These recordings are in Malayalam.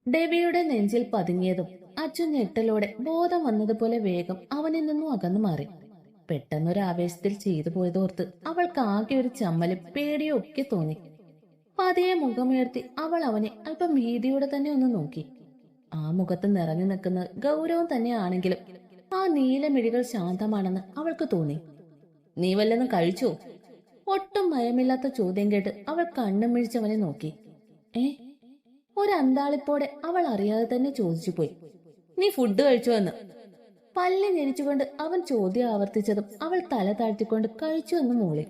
ഡെബിയുടെ നെഞ്ചിൽ പതുങ്ങിയതും അച്ചു ഞെട്ടലോടെ ബോധം വന്നതുപോലെ വേഗം അവനിൽ നിന്നും അകന്നു മാറി. പെട്ടെന്നൊരാവേശത്തിൽ ചെയ്തു പോയതോർത്ത് അവൾക്ക് ആകെ ഒരു ചമ്മലും പേടിയോ ഒക്കെ തോന്നി. പതിയെ മുഖമുയർത്തി അവൾ അവനെ അല്പം ഭീതിയോടെ തന്നെ ഒന്ന് നോക്കി. ആ മുഖത്ത് നിറഞ്ഞു നിൽക്കുന്നത് ഗൗരവം തന്നെയാണെങ്കിലും ആ നീലമിഴികൾ ശാന്തമാണെന്ന് അവൾക്ക് തോന്നി. നീ വല്ലതും കഴിച്ചോ? ഒട്ടും ഭയമില്ലാത്ത ചോദ്യം കേട്ട് അവൾ കണ്ണും മിഴിച്ചവനെ നോക്കി. ഒരന്താളിപ്പോടെ അവൾ അറിയാതെ തന്നെ ചോദിച്ചു പോയി. നീ ഫുഡ് കഴിച്ചോ എന്ന്. പല്ല് ഞെരിച്ചുകൊണ്ട് അവൻ ചോദ്യം ആവർത്തിച്ചതും അവൾ തല താഴ്ത്തിക്കൊണ്ട് കഴിച്ചു എന്ന് മൂളി.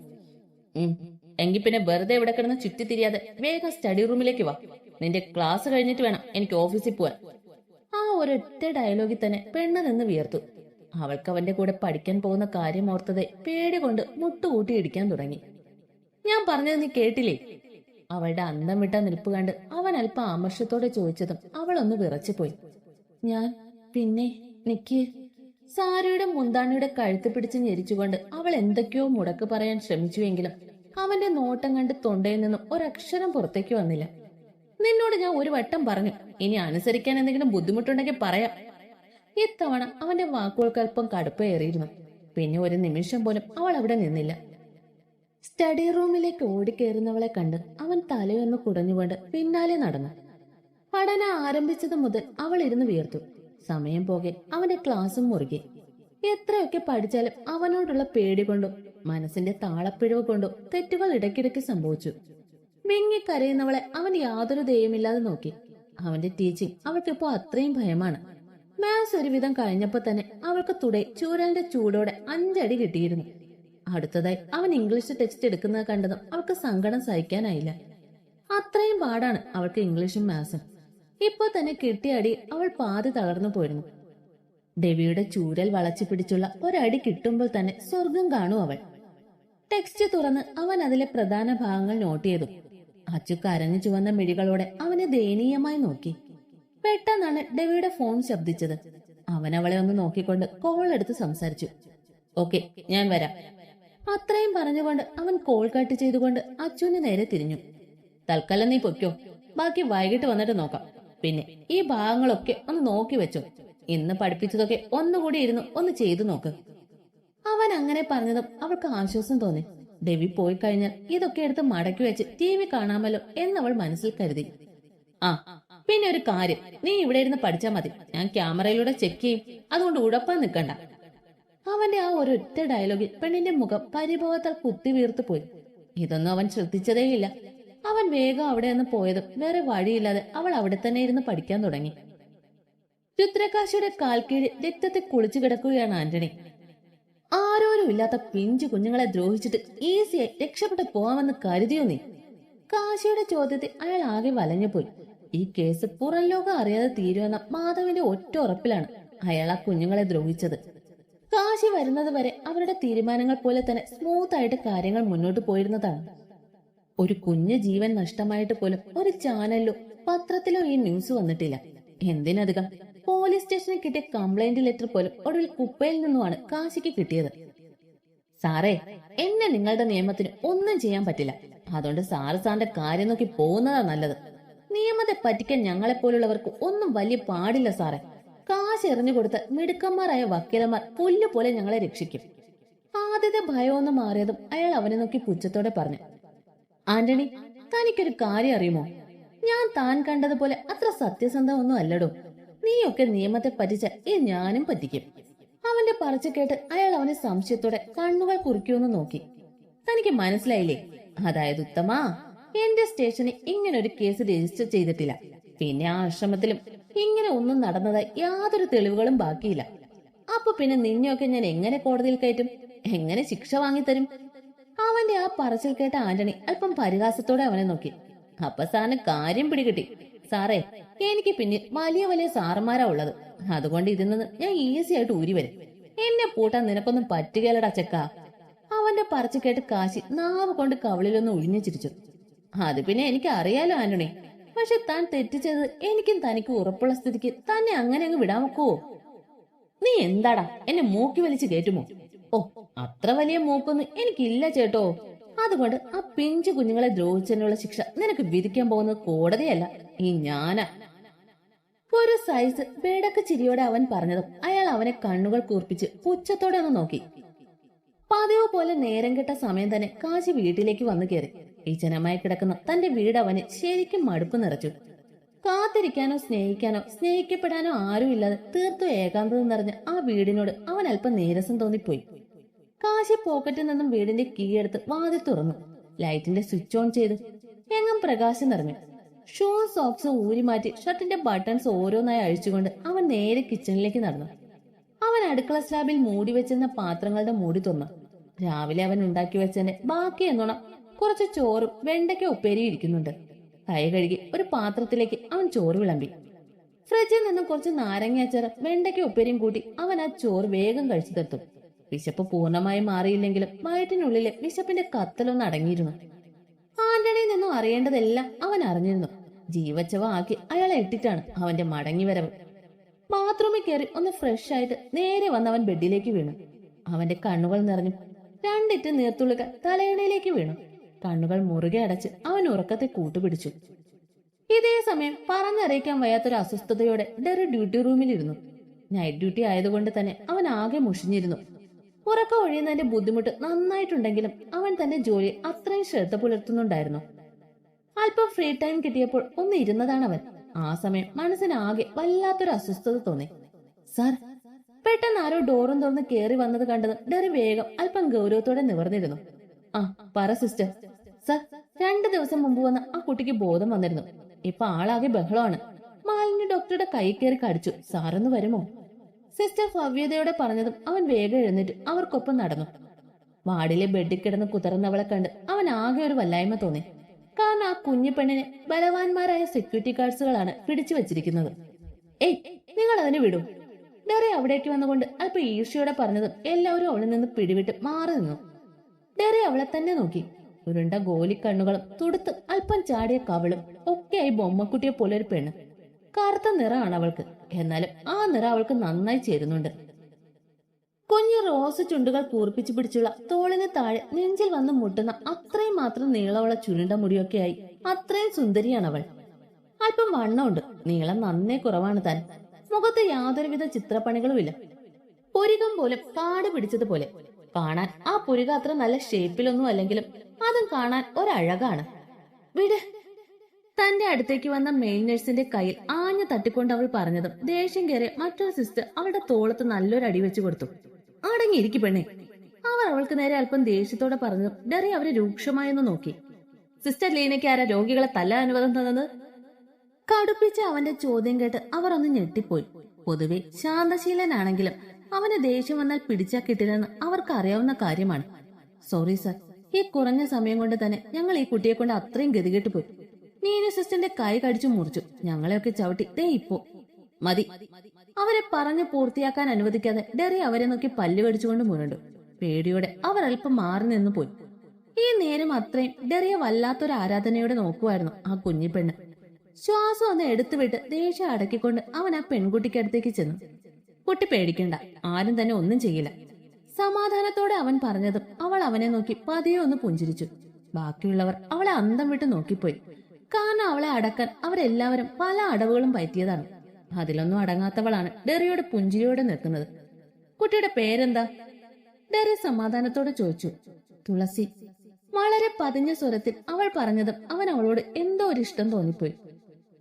എങ്കിൽ പിന്നെ വെറുതെ ഇവിടെ കിടന്ന് ചുറ്റിത്തിരിയാതെ വേഗം സ്റ്റഡി റൂമിലേക്ക് വാ. നിന്റെ ക്ലാസ് കഴിഞ്ഞിട്ട് വേണം എനിക്ക് ഓഫീസിൽ പോവാൻ. ആ ഒരൊറ്റ ഡയലോഗിൽ തന്നെ പെണ്ണ് നിന്ന് വിയർത്തു. അവൾക്ക് അവന്റെ കൂടെ പഠിക്കാൻ പോകുന്ന കാര്യം ഓർത്തതെ പേടി കൊണ്ട് മുട്ടുകൂട്ടി ഇടിക്കാൻ തുടങ്ങി. ഞാൻ പറഞ്ഞത് നീ കേട്ടില്ലേ? അവളുടെ അന്തം വിട്ട നിൽപ്പ് കണ്ട് അവൻ അല്പം ആമർഷത്തോടെ ചോദിച്ചതും അവൾ ഒന്ന് വിറച്ചുപോയി. ഞാൻ പിന്നെ നിക്ക്. സാരിയുടെ മുന്താണിയുടെ കഴുത്ത് പിടിച്ച് ഞെരിച്ചുകൊണ്ട് അവൾ എന്തൊക്കെയോ മുടക്ക് പറയാൻ ശ്രമിച്ചുവെങ്കിലും അവന്റെ നോട്ടം കണ്ട് തൊണ്ടയിൽ നിന്നും ഒരക്ഷരം പുറത്തേക്ക് വന്നില്ല. നിന്നോട് ഞാൻ ഒരു വട്ടം പറഞ്ഞു, ഇനി അനുസരിക്കാൻ എന്തെങ്കിലും ബുദ്ധിമുട്ടുണ്ടെങ്കിൽ പറയാം. ഇത്തവണ അവന്റെ വാക്കുകൾക്കല്പം കടുപ്പേറിയിരുന്നു. പിന്നെ ഒരു നിമിഷം പോലും അവൾ അവിടെ നിന്നില്ല. സ്റ്റഡി റൂമിലേക്ക് ഓടിക്കേറുന്നവളെ കണ്ട് അവൻ തലയൊന്ന് കുടഞ്ഞുകൊണ്ട് പിന്നാലെ നടന്നു. പഠനം ആരംഭിച്ചത് മുതൽ അവൾ ഇരുന്ന് വീർത്തു. സമയം പോകെ അവന്റെ ക്ലാസ്സും മുറുകി. എത്രയൊക്കെ പഠിച്ചാലും അവനോടുള്ള പേടി കൊണ്ടോ മനസ്സിന്റെ താളപ്പിഴവ് കൊണ്ടോ തെറ്റുകൾ ഇടയ്ക്കിടയ്ക്ക് സംഭവിച്ചു. വിങ്ങിക്കരയുന്നവളെ അവൻ യാതൊരു ദയമില്ലാതെ നോക്കി. അവന്റെ ടീച്ചിങ് അവൾക്കിപ്പോ അത്രയും ഭയമാണ്. മാത്സ് ഒരുവിധം കഴിഞ്ഞപ്പോ തന്നെ അവൾക്ക് തുടേ ചൂരലിന്റെ ചൂടോടെ 5 അടി കിട്ടിയിരുന്നു. അടുത്തതായി അവൻ ഇംഗ്ലീഷ് ടെക്സ്റ്റ് എടുക്കുന്നത് കണ്ടതും അവൾക്ക് സങ്കടം സഹിക്കാനായില്ല. അത്രയും പാടാണ് അവൾക്ക് ഇംഗ്ലീഷും മാത്സും. ഇപ്പൊ തന്നെ കിട്ടിയ അടി അവൾ പാതി തകർന്നു പോയിരുന്നു. ഡെവിയുടെ ചൂരൽ വളച്ചു പിടിച്ചുള്ള ഒരടി കിട്ടുമ്പോൾ തന്നെ സ്വർഗം കാണും അവൾ. ടെക്സ്റ്റ് തുറന്ന് അവൻ അതിലെ പ്രധാന ഭാഗങ്ങൾ നോട്ട് ചെയ്തു. അച്ചു കരഞ്ഞു ചുവന്ന മിഴികളോടെ അവനെ ദയനീയമായി നോക്കി. പെട്ടെന്നാണ് ഡെവിയുടെ ഫോൺ ശബ്ദിച്ചത്. അവൻ അവളെ ഒന്ന് നോക്കിക്കൊണ്ട് കോൾ എടുത്ത് സംസാരിച്ചു. ഓക്കെ, ഞാൻ വരാം. അത്രയും പറഞ്ഞുകൊണ്ട് അവൻ കോൾ കട്ട് ചെയ്തുകൊണ്ട് അച്ചുവിന് നേരെ തിരിഞ്ഞു. തൽക്കാലം നീ പൊയ്ക്കോ, ബാക്കി വൈകിട്ട് വന്നിട്ട് നോക്കാം. പിന്നെ ഈ ഭാഗങ്ങളൊക്കെ ഒന്ന് നോക്കി വെച്ചോ. ഇന്ന് പഠിപ്പിച്ചതൊക്കെ ഒന്നുകൂടി ഇരുന്ന് ഒന്ന് ചെയ്തു നോക്ക്. അവൻ അങ്ങനെ പറഞ്ഞതും അവൾക്ക് ആശ്വാസം തോന്നി. ഡെവി പോയി കഴിഞ്ഞാൽ ഇതൊക്കെ എടുത്ത് മടക്കി വെച്ച് TV കാണാമല്ലോ എന്നവൾ മനസ്സിൽ കരുതി. ആ പിന്നെ ഒരു കാര്യം, നീ ഇവിടെ ഇരുന്ന് പഠിച്ചാ മതി. ഞാൻ ക്യാമറയിലൂടെ ചെക്ക് ചെയ്യും, അതുകൊണ്ട് ഉഴപ്പാൻ നിൽക്കണ്ട. അവന്റെ ആ ഒരൊറ്റ ഡയലോഗിൽ പെണ്ണിന്റെ മുഖം പരിഭവത്താൽ കുത്തിവീർത്തു പോയി. ഇതൊന്നും അവൻ ശ്രദ്ധിച്ചതേയില്ല. അവൻ വേഗം അവിടെ നിന്ന് പോയതും വേറെ വഴിയില്ലാതെ അവൾ അവിടെ തന്നെ ഇരുന്ന് പഠിക്കാൻ തുടങ്ങി. രുദ്രകാശിയുടെ കാൽക്കീഴിൽ രക്തത്തെ കുളിച്ചു കിടക്കുകയാണ് ആന്റണി. ആരോരും ഇല്ലാത്ത പിഞ്ചു കുഞ്ഞുങ്ങളെ ദ്രോഹിച്ചിട്ട് ഈസിയായി രക്ഷപ്പെട്ടു പോവാമെന്ന് കരുതിയോ നീ? കാശിയുടെ ചോദ്യത്തിൽ അയാൾ ആകെ വലഞ്ഞുപോയി. ഈ കേസ് പുറം ലോകം അറിയാതെ തീരുമെന്ന മാധവിന്റെ ഒറ്റ ഉറപ്പിലാണ് അയാൾ ആ കുഞ്ഞുങ്ങളെ ദ്രോഹിച്ചത്. കാശി വരുന്നത് വരെ അവരുടെ തീരുമാനങ്ങൾ പോലെ തന്നെ സ്മൂത്ത് ആയിട്ട് കാര്യങ്ങൾ മുന്നോട്ട് പോയിരുന്നതാണ്. ഒരു കുഞ്ഞു ജീവൻ നഷ്ടമായിട്ട് പോലും ഒരു ചാനലിലോ പത്രത്തിലോ ഈ ന്യൂസ് വന്നിട്ടില്ല. എന്തിനധികം പോലീസ് സ്റ്റേഷനിൽ കിട്ടിയ കംപ്ലൈന്റ് ലെറ്റർ പോലും ഒടുവിൽ കുപ്പയിൽ നിന്നുമാണ് കാശിക്ക് കിട്ടിയത്. സാറേ, എന്നെ നിങ്ങളുടെ നിയമത്തിന് ഒന്നും ചെയ്യാൻ പറ്റില്ല. അതുകൊണ്ട് സാറിന്റെ കാര്യം നോക്കി പോകുന്നതാ നല്ലത്. നിയമത്തെ പറ്റിക്കാൻ ഞങ്ങളെപ്പോലുള്ളവർക്ക് ഒന്നും വലിയ പാടില്ല സാറേ. കാശ് എറിഞ്ഞു കൊടുത്ത മിടുക്കന്മാരായ വക്കീലന്മാർ പുല്ലുപോലെ ഞങ്ങളെ രക്ഷിക്കും. ആദ്യത്തെ ഭയമൊന്നും മാറിയതും അയാൾ അവനെ നോക്കി പുച്ഛത്തോടെ പറഞ്ഞു. ആന്റണി, തനിക്കൊരു കാര്യം അറിയുമോ? ഞാൻ താൻ കണ്ടതുപോലെ അത്ര സത്യസന്ധ ഒന്നും അല്ലടോ. നീയൊക്കെ നിയമത്തെ പറ്റിച്ച ഈ ഞാനും പറ്റിക്കും. അവന്റെ പറച്ചു കേട്ട് അയാൾ അവനെ സംശയത്തോടെ കണ്ണുകൾ കുറിക്കുമെന്ന് നോക്കി. തനിക്ക് മനസ്സിലായില്ലേ? അതായത് ഉത്തമാ, എന്റെ സ്റ്റേഷനിൽ ഇങ്ങനൊരു കേസ് രജിസ്റ്റർ ചെയ്തിട്ടില്ല. പിന്നെ ആ ആശ്രമത്തിലും ഇങ്ങനെ ഒന്നും നടന്നതായി യാതൊരു തെളിവുകളും ബാക്കിയില്ല. അപ്പൊ പിന്നെ നിന്നെയൊക്കെ ഞാൻ എങ്ങനെ കോടതിയിൽ കയറ്റും? എങ്ങനെ ശിക്ഷ വാങ്ങിത്തരും? അവന്റെ ആ പറച്ചിൽ കേട്ട ആന്റണി അല്പം പരിഹാസത്തോടെ അവനെ നോക്കി. അപ്പൊ സാറിന് കാര്യം പിടികിട്ടി. സാറേ, എനിക്ക് പിന്നിൽ വലിയ വലിയ സാറന്മാരാ ഉള്ളത്. അതുകൊണ്ട് ഇതിൽ നിന്ന് ഞാൻ ഈസി ആയിട്ട് ഊരി വരും. എന്നെ പൂട്ടാൻ നിനക്കൊന്നും പറ്റുകയല്ലടാ ചെക്ക. അവന്റെ പറച്ചു കേട്ട് കാശി നാവ് കൊണ്ട് കവിളിലൊന്ന് ഒഴിഞ്ഞു ചിരിച്ചു. അത് പിന്നെ എനിക്ക് അറിയാലോ ആന്റണി. പക്ഷെ താൻ തെറ്റിച്ചത് എനിക്കും തനിക്കും ഉറപ്പുള്ള സ്ഥിതിക്ക് തന്നെ അങ്ങനെ അങ്ങ് വിടാൻ വെക്കുവോ? നീ എന്താടാ എന്നെ മൂക്കി വലിച്ചു കേറ്റുമോ? ഓ, അത്ര വലിയ മൂക്കൊന്നും എനിക്കില്ല ചേട്ടോ. അതുകൊണ്ട് ആ പിഞ്ചു കുഞ്ഞുങ്ങളെ ദ്രോഹിച്ചതിനുള്ള ശിക്ഷ നിനക്ക് വിധിക്കാൻ പോകുന്നത് കോടതിയല്ല, ഈ ഞാനാ. ഒരു സൈസ് ബേടക്ക് ചിരിയോടെ അവൻ പറഞ്ഞതും അയാൾ അവനെ കണ്ണുകൾ കൂർപ്പിച്ച് പുച്ഛത്തോടെ ഒന്ന് നോക്കി. പതിവ് പോലെ നേരം കെട്ട സമയം തന്നെ കാശി വീട്ടിലേക്ക് വന്നു കയറി. വിജനമായി കിടക്കുന്ന തന്റെ വീട് അവന് ശരിക്കും മടുപ്പ് നിറച്ചു. കാത്തിരിക്കാനോ സ്നേഹിക്കാനോ സ്നേഹിക്കപ്പെടാനോ ആരുമില്ലാതെ തീർത്തും ഏകാന്തത നിറഞ്ഞ ആ വീടിനോട് അവൻ അല്പം നീരസം തോന്നിപ്പോയി. കാശി പോക്കറ്റിൽ നിന്നും വീടിന്റെ കീ എടുത്ത് വാതിൽ തുറന്നു. ലൈറ്റിന്റെ സ്വിച്ച് ഓൺ ചെയ്തു. എങ്ങും പ്രകാശം നിറഞ്ഞു. ഷൂ സോക്സും ഊരിമാറ്റി ഷർട്ടിന്റെ ബട്ടൺസ് ഓരോന്നായി അഴിച്ചുകൊണ്ട് അവൻ നേരെ കിച്ചണിലേക്ക് നടന്നു. അവൻ അടുക്കള സ്ലാബിൽ മൂടി വെച്ചിരുന്ന പാത്രങ്ങളുടെ മൂടി തുറന്നു. രാവിലെ അവൻ ഉണ്ടാക്കി വെച്ചതിന്റെ ബാക്കി എന്നോണം കുറച്ച് ചോറും വെണ്ടയ്ക്ക ഉപ്പേരിയും ഇരിക്കുന്നുണ്ട്. കൈ കഴുകി ഒരു പാത്രത്തിലേക്ക് അവൻ ചോറ് വിളമ്പി. ഫ്രിഡ്ജിൽ നിന്നും കുറച്ച് നാരങ്ങ അച്ചാറും വെണ്ടയ്ക്ക ഉപ്പേരിയും കൂട്ടി അവൻ ആ ചോറ് വേഗം കഴിച്ചു തീർത്തു. വിശപ്പ് പൂർണ്ണമായും മാറിയില്ലെങ്കിലും വയറ്റിനുള്ളിലെ വിശപ്പിന്റെ കത്തലൊന്ന് അടങ്ങിയിരുന്നു. ആന്റണിയിൽ നിന്നും അറിയേണ്ടതെല്ലാം അവൻ അറിഞ്ഞിരുന്നു. ജീവച്ചവ ആക്കി അയാളെ ഇട്ടിട്ടാണ് അവന്റെ മടങ്ങി വരവ്. ബാത്റൂമിൽ കയറി ഒന്ന് ഫ്രഷ് ആയിട്ട് നേരെ വന്ന് അവൻ ബെഡിലേക്ക് വീണു. അവന്റെ കണ്ണുകൾ നിറഞ്ഞു. രണ്ടിറ്റ് നീർത്തുള്ളികൾ തലയണയിലേക്ക് വീണു. കണ്ണുകൾ മുറുകെ അടച്ച് അവൻ ഉറക്കത്തെ കൂട്ടുപിടിച്ചു. ഇതേ സമയം പറഞ്ഞറിയിക്കാൻ വയ്യാത്തൊരു അസ്വസ്ഥതയോടെ ഡെറി ഡ്യൂട്ടി റൂമിലിരുന്നു. നൈറ്റ് ഡ്യൂട്ടി ആയതുകൊണ്ട് തന്നെ അവൻ ആകെ മുഷിഞ്ഞിരുന്നു. ഉറക്കം ഒഴിയുന്നതിന്റെ ബുദ്ധിമുട്ട് നന്നായിട്ടുണ്ടെങ്കിലും അവൻ തന്റെ ജോലിയിൽ അത്രയും ശ്രദ്ധ പുലർത്തുന്നുണ്ടായിരുന്നു. അല്പം ഫ്രീ ടൈം കിട്ടിയപ്പോൾ ഒന്ന് ഇരുന്നതാണ് അവൻ. ആ സമയം മനസ്സിനാകെ വല്ലാത്തൊരു അസ്വസ്ഥത തോന്നി. സാർ, പെട്ടെന്ന് ആരോ ഡോറും തുറന്ന് കയറി വന്നത് കണ്ടത് ഡെറി വേഗം അല്പം ഗൗരവത്തോടെ നിവർന്നിരുന്നു. ആ, പറ സിസ്റ്റർ. സർ, 2 ദിവസം മുമ്പ് വന്ന ആ കുട്ടിക്ക് ബോധം വന്നിരുന്നു. ഇപ്പൊ ആളാകെ ബഹളമാണ്. മാലിന്യ ഡോക്ടറുടെ കൈ കയറി കടിച്ചു. സാറൊന്ന് വരുമോ? സിസ്റ്റർ ഭവ്യതയോടെ പറഞ്ഞതും അവൻ വേഗം എഴുന്നേറ്റ് അവർക്കൊപ്പം നടന്നു. വാർഡിലെ ബെഡിൽ കിടന്ന് കുതിർന്നവളെ കണ്ട് അവൻ ആകെ ഒരു വല്ലായ്മ തോന്നി. കാരണം ആ കുഞ്ഞു പെണ്ണിനെ ബലവാന്മാരായ സെക്യൂരിറ്റി ഗാർഡ്സുകളാണ് പിടിച്ചു വെച്ചിരിക്കുന്നത്. ഏയ്, നിങ്ങൾ അതിനെ വിടൂ. ഡെറി അവിടേക്ക് വന്നുകൊണ്ട് അല്പം ഈർഷ്യയോടെ പറഞ്ഞതും എല്ലാവരും അവളിൽ നിന്ന് പിടിവിട്ട് മാറി നിന്നു. ഡെറി അവളെ തന്നെ നോക്കി. ഉരുണ്ട ഗോലിക്കണ്ണുകളും തുടുത്ത് അല്പം ചാടിയ കവളും ഒക്കെയായി ബൊമ്മക്കുട്ടിയെ പോലെ ഒരു പെണ്ണ്. കറുത്ത നിറമാണ് അവൾക്ക്. എന്നാലും ആ നിറം അവൾക്ക് നന്നായി ചേരുന്നുണ്ട്. കുഞ്ഞു റോസ് ചുണ്ടുകൾ കൂർപ്പിച്ചു പിടിച്ചുള്ള തോളിന് താഴെ നെഞ്ചിൽ വന്ന് മുട്ടുന്ന അത്രയും മാത്രം നീളമുള്ള ചുരുണ്ട മുടിയൊക്കെയായി അത്രയും സുന്ദരിയാണ് അവൾ. അല്പം വണ്ണമുണ്ട്. നീളം നന്നേ കുറവാണ് താൻ. മുഖത്ത് യാതൊരുവിധ ചിത്രപ്പണികളുമില്ല. പുരികം പോലും കാട് പിടിച്ചതുപോലെ. കാണാൻ ആ പുരിക അത്ര നല്ല ഷേപ്പിലൊന്നും അല്ലെങ്കിലും അതും കാണാൻ ഒരഴകാണ്. വിട്. തന്റെ അടുത്തേക്ക് വന്ന മെയിൻ നഴ്സിന്റെ കയ്യിൽ ആഞ്ഞു തട്ടിക്കൊണ്ട് അവൾ പറഞ്ഞതും ദേഷ്യം കയറിയ മറ്റൊരു സിസ്റ്റർ അവളുടെ തോളത്ത് നല്ലൊരു അടി വെച്ചു കൊടുത്തു. അടങ്ങിയിരിക്കു പെണ്ണെ. അവർ അവൾക്ക് നേരെ അല്പം ദേഷ്യത്തോടെ പറഞ്ഞതും ഡെറി അവരെ രൂക്ഷമായൊന്ന് നോക്കി. സിസ്റ്റർ ലീനയ്ക്ക് ആരാ രോഗികളെ തല്ലാൻ അനുവാദം തന്നത്? കടുപ്പിച്ച അവന്റെ ചോദ്യം കേട്ട് അവർ ഒന്ന് ഞെട്ടിപ്പോയി. പൊതുവെ ശാന്തശീലനാണെങ്കിലും അവന് ദേഷ്യം വന്നാൽ പിടിച്ചാ കിട്ടില്ലെന്ന് അവർക്ക് അറിയാവുന്ന കാര്യമാണ്. സോറി സർ, ഈ കുറഞ്ഞ സമയം കൊണ്ട് തന്നെ ഞങ്ങൾ ഈ കുട്ടിയെ കൊണ്ട് അത്രയും ഗതികെട്ട് പോയി. നീനു സിസ്റ്ററിന്റെ കൈ കടിച്ചു മുറിച്ചു. ഞങ്ങളെയൊക്കെ ചവിട്ടി ദേ ഇപ്പോ. മതി. അവരെ പറഞ്ഞു പൂർത്തിയാക്കാൻ അനുവദിക്കാതെ ഡെറി അവരെ നോക്കി പല്ല് കടിച്ചുകൊണ്ട് മുരണ്ടു. പേടിയോടെ അവർ അല്പം മാറി നിന്നു പോയി. ഈ നേരം അത്രയും ഡെറിയെ വല്ലാത്തൊരു ആരാധനയോടെ നോക്കുമായിരുന്നു ആ കുഞ്ഞിപ്പെണ്ണ്. ശ്വാസം ഒന്ന് എടുത്തുവിട്ട് ദേഷ്യം അടക്കിക്കൊണ്ട് അവൻ ആ പെൺകുട്ടിക്ക് അടുത്തേക്ക് ചെന്നു. കുട്ടി പേടിക്കണ്ട, ആരും തന്നെ ഒന്നും ചെയ്യില്ല. സമാധാനത്തോടെ അവൻ പറഞ്ഞതും അവൾ അവനെ നോക്കി പതിയെ ഒന്ന് പുഞ്ചിരിച്ചു. ബാക്കിയുള്ളവർ അവളെ അന്തം വിട്ട് നോക്കിപ്പോയി. കാരണം അവളെ അടക്കാൻ അവരെല്ലാവരും പല അടവുകളും പറ്റിയതാണ്. അതിലൊന്നും അടങ്ങാത്തവളാണ് ഡെറിയുടെ പുഞ്ചിരിയോടെ നിൽക്കുന്നത്. കുട്ടിയുടെ പേരെന്താ? ഡെറി സമാധാനത്തോടെ ചോദിച്ചു. തുളസി. വളരെ പതിഞ്ഞ സ്വരത്തിൽ അവൾ പറഞ്ഞതും അവൻ അവളോട് എന്തോ ഒരു ഇഷ്ടം തോന്നിപ്പോയി.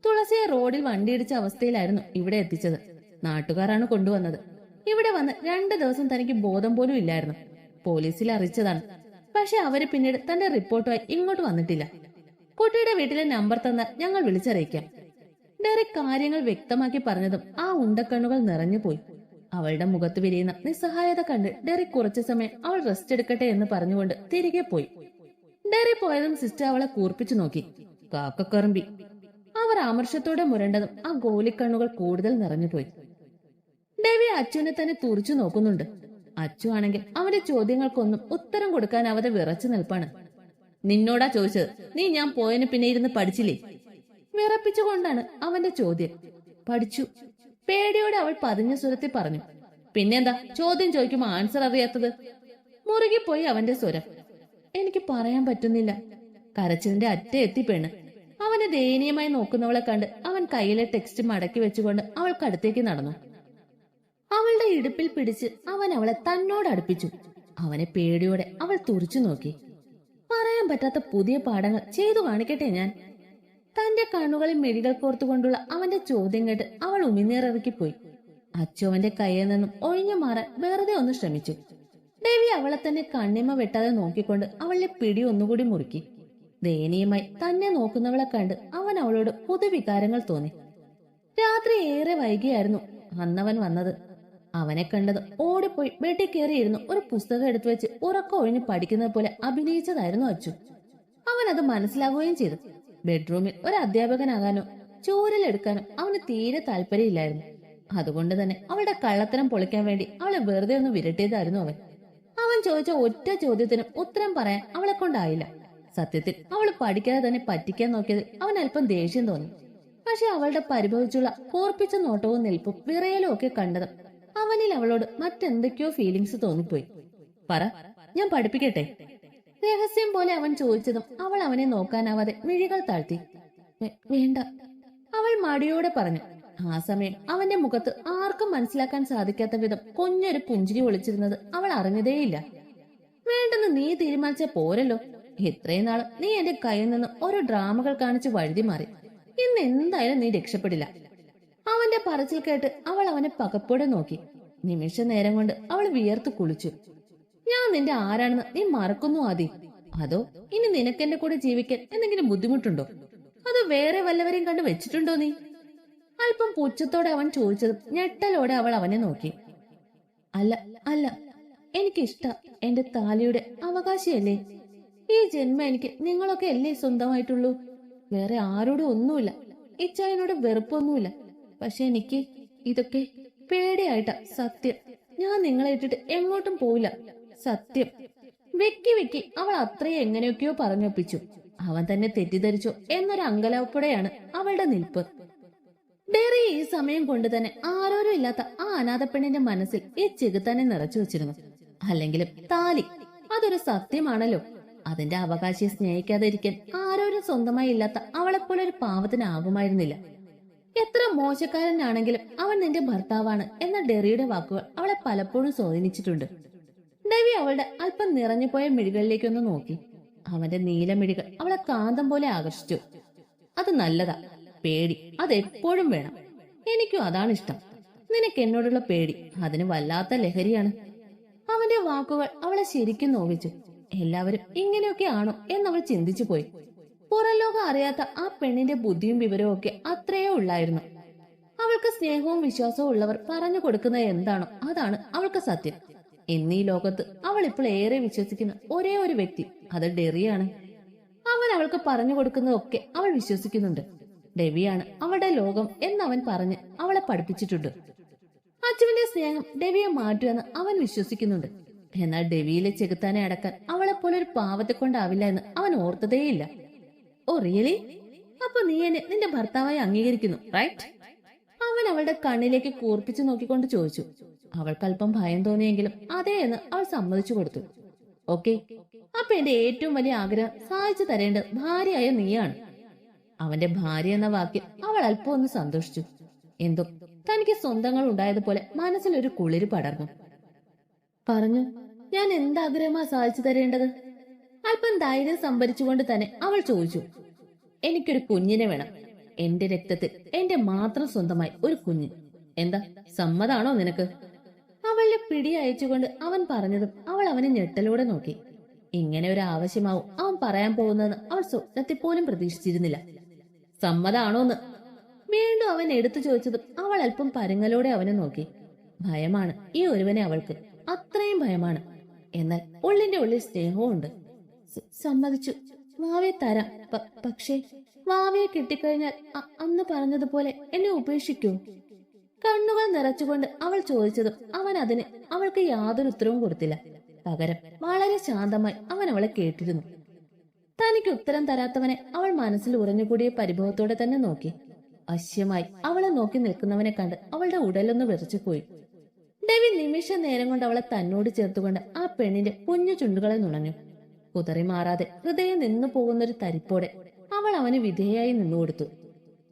തുളസിയെ റോഡിൽ വണ്ടിയിടിച്ച അവസ്ഥയിലായിരുന്നു ഇവിടെ എത്തിച്ചത്. നാട്ടുകാരാണ് കൊണ്ടുവന്നത്. ഇവിടെ വന്ന് 2 ദിവസം തനിക്ക് ബോധം പോലും ഇല്ലായിരുന്നു. പോലീസിൽ അറിയിച്ചതാണ്. പക്ഷെ അവര് പിന്നീട് തന്റെ റിപ്പോർട്ടുമായി ഇങ്ങോട്ട് വന്നിട്ടില്ല. കുട്ടിയുടെ വീട്ടിലെ നമ്പർ തന്നാൽ ഞങ്ങൾ വിളിച്ചറിയിക്കാം. ഡെറി കാര്യങ്ങൾ വ്യക്തമാക്കി പറഞ്ഞതും ആ ഉണ്ടക്കണ്ണുകൾ നിറഞ്ഞുപോയി. അവളുടെ മുഖത്ത് വിരിയുന്ന നിസ്സഹായത കണ്ട് ഡെറി കുറച്ചു സമയം അവൾ റെസ്റ്റ് എടുക്കട്ടെ എന്ന് പറഞ്ഞുകൊണ്ട് തിരികെ പോയി. ഡെറി പോയതും സിസ്റ്റർ അവളെ കൂർപ്പിച്ചു നോക്കി. കാക്കക്കറുമ്പി. അവർ ആമർഷത്തോടെ മുരണ്ടതും ആ ഗോലിക്കണ്ണുകൾ കൂടുതൽ നിറഞ്ഞുപോയി. ഡെവി അച്ചുവിനെ തന്നെ തുറിച്ചു നോക്കുന്നുണ്ട്. അച്ചു ആണെങ്കിൽ അവന്റെ ചോദ്യങ്ങൾക്കൊന്നും ഉത്തരം കൊടുക്കാനാവാതെ വിറച്ചു നിൽപ്പാണ്. നിന്നോടാ ചോദിച്ചത്. നീ ഞാൻ പോയതിന് പിന്നെ ഇരുന്ന് പഠിച്ചില്ലേ? വിറപ്പിച്ചുകൊണ്ടാണ് അവന്റെ ചോദ്യം. പഠിച്ചു. പേടിയോടെ അവൾ പതിഞ്ഞ സ്വരത്തിൽ പറഞ്ഞു. പിന്നെന്താ ചോദ്യം ചോദിക്കുമ്പോ ആൻസർ അറിയാത്തത്? മുറുകിപ്പോയി അവന്റെ സ്വരം. എനിക്ക് പറയാൻ പറ്റുന്നില്ല. കരച്ചിലിന്റെ അറ്റ എത്തി പെണ്ണ്. അവനെ ദയനീയമായി നോക്കുന്നവളെ കണ്ട് അവൻ കയ്യിലെ ടെക്സ്റ്റ് മടക്കി വെച്ചുകൊണ്ട് അവൾക്കടുത്തേക്ക് നടന്നു. അവളുടെ ഇടുപ്പിൽ പിടിച്ച് അവൻ അവളെ തന്നോട് അടുപ്പിച്ചു. അവനെ പേടിയോടെ അവൾ തുറിച്ചു നോക്കി. പറയാൻ പറ്റാത്ത പുതിയ പാഠങ്ങൾ ചെയ്തു കാണിക്കട്ടെ ഞാൻ. തന്റെ കണ്ണുകളിൽ മിഴികൾ കോർത്തുകൊണ്ടുള്ള അവന്റെ ചോദ്യം കേട്ട് അവൾ ഉമിനീറിറക്കിപ്പോയി. അച്ചു അവന്റെ കയ്യിൽ നിന്നും ഒഴിഞ്ഞു മാറാൻ വെറുതെ ഒന്ന് ശ്രമിച്ചു. ദേവി അവളെ തന്നെ കണ്ണിമ വെട്ടാതെ നോക്കിക്കൊണ്ട് അവളുടെ പിടി ഒന്നുകൂടി മുറുക്കി. ദയനീയമായി തന്നെ നോക്കുന്നവളെ കണ്ട് അവൻ അവളോട് പുതുവികാരങ്ങൾ തോന്നി. രാത്രി ഏറെ വൈകിയായിരുന്നു അന്നവൻ വന്നത്. അവനെ കണ്ടത് ഓടിപ്പോയി ബെഡിൽ കയറിയിരുന്നു ഒരു പുസ്തകം എടുത്തു വെച്ച് ഉറക്കം ഒഴിഞ്ഞ് പഠിക്കുന്നത് പോലെ അഭിനയിച്ചതായിരുന്നു അച്ചു. അവൻ അത് മനസ്സിലാവുകയും ചെയ്തു. ബെഡ്റൂമിൽ ഒരു അധ്യാപകനാകാനോ ചൂരലെടുക്കാനോ അവന് തീരെ താല്പര്യമില്ലായിരുന്നു. അതുകൊണ്ട് തന്നെ അവളുടെ കള്ളത്തരം പൊളിക്കാൻ വേണ്ടി അവളെ വെറുതെ ഒന്ന് വിരട്ടിയതായിരുന്നു അവൻ. അവൻ ചോദിച്ച ഒറ്റ ചോദ്യത്തിനും ഉത്തരം പറയാൻ അവളെ കൊണ്ടായില്ല. സത്യത്തിൽ അവൾ പഠിക്കാതെ തന്നെ പറ്റിക്കാൻ നോക്കിയതിൽ അവൻ അല്പം ദേഷ്യം തോന്നി. പക്ഷെ അവളുടെ പരിഭവിച്ചുള്ള കോർപ്പിച്ച നോട്ടവും നിൽപ്പും വിറയലും ഒക്കെ കണ്ടതും അവനിൽ അവളോട് മറ്റെന്തൊക്കെയോ ഫീലിങ്സ് തോന്നിപ്പോയി. പറ, ഞാൻ പഠിപ്പിക്കട്ടെ? രഹസ്യം പോലെ അവൻ ചോദിച്ചതും അവൾ അവനെ നോക്കാനാവാതെ മിഴികൾ താഴ്ത്തി. വേണ്ട, അവൾ മടിയോടെ പറഞ്ഞു. ആ സമയം അവന്റെ മുഖത്ത് ആർക്കും മനസ്സിലാക്കാൻ സാധിക്കാത്ത വിധം കുഞ്ഞൊരു പുഞ്ചിരി ഒളിച്ചിരുന്നത് അവൾ അറിഞ്ഞതേയില്ല. വേണ്ടെന്ന് നീ തീരുമാനിച്ച പോരല്ലോ. ഇത്രയും നാളും നീ എന്റെ കയ്യിൽ നിന്ന് ഓരോ ഡ്രാമകൾ കാണിച്ച് വഴുതി മാറി. ഇന്ന് എന്തായാലും നീ രക്ഷപ്പെടില്ല. അവന്റെ പറച്ചിൽ കേട്ട് അവൾ അവനെ പകപ്പോടെ നോക്കി. നിമിഷ നേരം കൊണ്ട് അവൾ വിയർത്തു കുളിച്ചു. ഞാൻ നിന്റെ ആരാണെന്ന് നീ മറക്കുന്നു ആദി? അതോ ഇനി നിനക്കെന്റെ കൂടെ ജീവിക്കാൻ എന്തെങ്കിലും ബുദ്ധിമുട്ടുണ്ടോ? അത് വേറെ വല്ലവരെയും കണ്ടു വെച്ചിട്ടുണ്ടോ നീ? അല്പം പുച്ഛത്തോടെ അവൻ ചോദിച്ചതും ഞെട്ടലോടെ അവൾ അവനെ നോക്കി. അല്ല അല്ല, എനിക്കിഷ്ട എന്റെ താലിയുടെ അവകാശിയല്ലേ. ഈ ജന്മം എനിക്ക് നിങ്ങളൊക്കെ അല്ലേ സ്വന്തമായിട്ടുള്ളൂ. വേറെ ആരോടും ഒന്നുമില്ല. ഇച്ചായനോട് വെറുപ്പൊന്നുമില്ല. പക്ഷെ എനിക്ക് ഇതൊക്കെ പേടിയായിട്ടാ. സത്യം, ഞാൻ നിങ്ങളെ ഇട്ടിട്ട് എങ്ങോട്ടും പോവില്ല. സത്യം. വെക്കി വെക്കി അവൾ അത്രയും എങ്ങനെയൊക്കെയോ പറഞ്ഞൊപ്പിച്ചു. അവൻ തന്നെ തെറ്റിദ്ധരിച്ചോ എന്നൊരു അങ്കലാപ്പോടെയാണ് അവളുടെ നിൽപ്പ്. ഡെറി ഈ സമയം കൊണ്ട് തന്നെ ആരോരും ഇല്ലാത്ത ആ അനാഥപ്പെണ്ണിന്റെ മനസ്സിൽ ഈ ചെകുത്താനെ നിറച്ചു വെച്ചിരുന്നു. അല്ലെങ്കിലും താലി അതൊരു സത്യമാണല്ലോ. അതിന്റെ അവകാശിയെ സ്നേഹിക്കാതിരിക്കാൻ ആരോരും സ്വന്തമായി ഇല്ലാത്ത അവളെപ്പോലെ ഒരു പാവത്തിനാകുമായിരുന്നില്ല. എത്ര മോശക്കാരനാണെങ്കിലും അവൻ നിന്റെ ഭർത്താവാണ് എന്ന ഡെറിയുടെ വാക്കുകൾ അവളെ പലപ്പോഴും സ്വാധീനിച്ചിട്ടുണ്ട്. ഡെവി അവളുടെ അല്പം നിറഞ്ഞുപോയ മിഴികളിലേക്കൊന്ന് നോക്കി. അവന്റെ നീലമിഴികൾ അവളെ കാന്തം പോലെ ആകർഷിച്ചു. അത് നല്ലതാ. പേടി അതെപ്പോഴും വേണം. എനിക്കും അതാണ് ഇഷ്ടം. നിനക്ക് എന്നോടുള്ള പേടി അതിന് വല്ലാത്ത ലഹരിയാണ്. അവന്റെ വാക്കുകൾ അവളെ ശരിക്കും നോവിച്ചു. എല്ലാവരും ഇങ്ങനെയൊക്കെ ആണോ എന്നവൾ ചിന്തിച്ചു പോയി. പുറം ലോകം അറിയാത്ത ആ പെണ്ണിന്റെ ബുദ്ധിയും വിവരവും ഒക്കെ അത്രയേ ഉള്ളായിരുന്നു. അവൾക്ക് സ്നേഹവും വിശ്വാസവും ഉള്ളവർ പറഞ്ഞു കൊടുക്കുന്നത് എന്താണോ അതാണ് അവൾക്ക് സത്യം. എന്നീ ലോകത്ത് അവൾ ഇപ്പോൾ ഏറെ വിശ്വസിക്കുന്ന ഒരേ ഒരു വ്യക്തി അത് ഡെറിയാണ്. അവൻ അവൾക്ക് പറഞ്ഞു കൊടുക്കുന്നതൊക്കെ അവൾ വിശ്വസിക്കുന്നുണ്ട്. ഡെവിയാണ് അവളുടെ ലോകം എന്നവൻ പറഞ്ഞ് അവളെ പഠിപ്പിച്ചിട്ടുണ്ട്. അച്ചുവിന്റെ സ്നേഹം ഡെവിയെ മാറ്റുമെന്ന് അവൻ വിശ്വസിക്കുന്നുണ്ട്. എന്നാൽ ഡെവിയിലെ ചെകുത്താനെ അടക്കാൻ അവളെപ്പോലെ ഒരു പാവത്തെ കൊണ്ടാവില്ല എന്ന് അവൻ ഓർത്തതേയില്ല. Oh really? അപ്പൊ നീ എന്നെ നിന്റെ ഭർത്താവായി അംഗീകരിക്കുന്നു, റൈറ്റ്? അവൻ അവളുടെ കണ്ണിലേക്ക് കൂർപ്പിച്ചു നോക്കിക്കൊണ്ട് ചോദിച്ചു. അവൾക്ക് അല്പം ഭയം തോന്നിയെങ്കിലും അതേ എന്ന് അവൾ സമ്മതിച്ചു കൊടുത്തു. ഓക്കെ, അപ്പൊ എന്റെ ഏറ്റവും വലിയ ആഗ്രഹം സാധിച്ചു തരേണ്ടത് ഭാര്യയായ നീയാണ്. അവന്റെ ഭാര്യ എന്ന വാക്കിൽ അവൾ അല്പം ഒന്ന് സന്തോഷിച്ചു. എന്തോ തനിക്ക് സ്വന്തങ്ങൾ ഉണ്ടായതുപോലെ മനസ്സിലൊരു കുളിര് പടർന്നു. പറഞ്ഞു, ഞാൻ എന്താഗ്രഹമാ സാധിച്ചു തരേണ്ടത്? അല്പം ധൈര്യം സംഭരിച്ചുകൊണ്ട് തന്നെ അവൾ ചോദിച്ചു. എനിക്കൊരു കുഞ്ഞിനെ വേണം. എന്റെ രക്തത്തിൽ എന്റെ മാത്രം സ്വന്തമായി ഒരു കുഞ്ഞ്. എന്താ, സമ്മതാണോ നിനക്ക്? അവളുടെ പിടി അയച്ചുകൊണ്ട് അവൻ പറഞ്ഞതും അവൾ അവനെ ഞെട്ടലോടെ നോക്കി. ഇങ്ങനെ ഒരു ആവശ്യമാവും അവൻ പറയാൻ പോകുന്നതെന്ന് അവൾ സ്വപ്നത്തിൽ പോലും പ്രതീക്ഷിച്ചിരുന്നില്ല. സമ്മതാണോന്ന് വീണ്ടും അവൻ എടുത്തു ചോദിച്ചതും അവൾ അല്പം പരുങ്ങലോടെ അവനെ നോക്കി. ഭയമാണ് ഈ ഒരുവനെ അവൾക്ക്, അത്രയും ഭയമാണ്. എന്നാൽ ഉള്ളിന്റെ ഉള്ളിൽ സ്നേഹവും ഉണ്ട്. സമ്മതിച്ചു, വാവയെ തരാം. പക്ഷേ വാവയെ കിട്ടിക്കഴിഞ്ഞാൽ അന്ന് പറഞ്ഞതുപോലെ എന്നെ ഉപേക്ഷിക്കൂ? കണ്ണുകൾ നിറച്ചുകൊണ്ട് അവൾ ചോദിച്ചതും അവൻ അതിന് അവൾക്ക് യാതൊരു ഉത്തരവും കൊടുത്തില്ല. പകരം വളരെ ശാന്തമായി അവൻ അവളെ കേട്ടിരുന്നു. തനിക്ക് ഉത്തരം തരാത്തവനെ അവൾ മനസ്സിൽ ഉറഞ്ഞുകൂടിയ പരിഭവത്തോടെ തന്നെ നോക്കി. അശ്യമായി അവളെ നോക്കി നിൽക്കുന്നവനെ കണ്ട് അവളുടെ ഉടലൊന്ന് വിറച്ചുപോയി. ഡെവി നിമിഷ നേരം കൊണ്ട് അവളെ തന്നോട് ചേർത്തുകൊണ്ട് ആ പെണ്ണിന്റെ കുഞ്ഞു ചുണ്ടുകളെ നുണഞ്ഞു. കുതറി മാറാതെ ഹൃദയം നിന്നു പോകുന്നൊരു തരിപ്പോടെ അവൾ അവന് വിധേയായി നിന്നുകൊടുത്തു.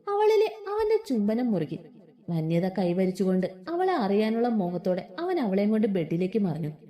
അവളിലെ അവന്റെ ചുംബനം മുറുകി. വന്യത കൈവരിച്ചുകൊണ്ട് അവളെ അറിയാനുള്ള മോഹത്തോടെ അവൻ അവളെയും കൊണ്ട് ബെഡിലേക്ക് മറിഞ്ഞു.